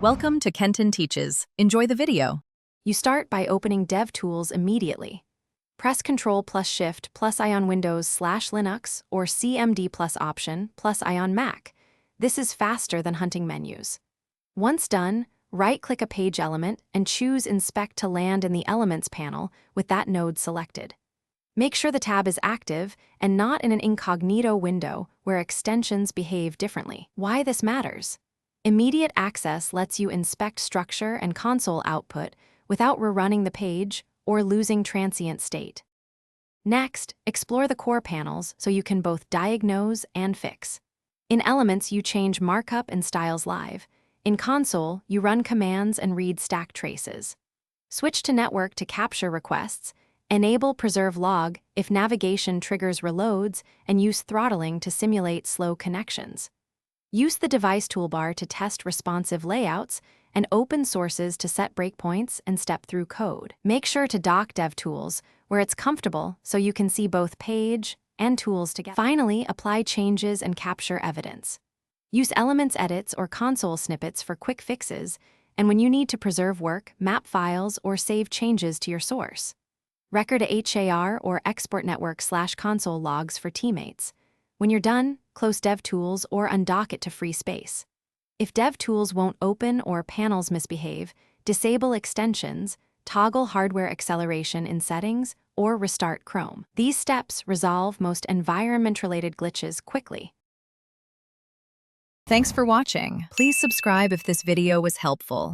Welcome to Kenton Teaches. Enjoy the video. You start by opening DevTools immediately. Press Ctrl plus Shift plus I on Windows /Linux or CMD plus Option plus I on Mac. This is faster than hunting menus. Once done, right-click a page element and choose Inspect to land in the Elements panel with that node selected. Make sure the tab is active and not in an incognito window where extensions behave differently. Why this matters? Immediate access lets you inspect structure and console output without rerunning the page or losing transient state. Next, explore the core panels so you can both diagnose and fix. In Elements, you change markup and styles live. In Console, you run commands and read stack traces. Switch to Network to capture requests, enable Preserve Log if navigation triggers reloads, and use throttling to simulate slow connections. Use the device toolbar to test responsive layouts and open sources to set breakpoints and step through code. Make sure to dock DevTools where it's comfortable so you can see both page and tools together. Finally, apply changes and capture evidence. Use Elements edits or console snippets for quick fixes, and when you need to preserve work, map files or save changes to your source. Record to HAR or export network/console logs for teammates. When you're done, close DevTools or undock it to free space. If DevTools won't open or panels misbehave, disable extensions, toggle hardware acceleration in settings, or restart Chrome. These steps resolve most environment-related glitches quickly. Thanks for watching. Please subscribe if this video was helpful.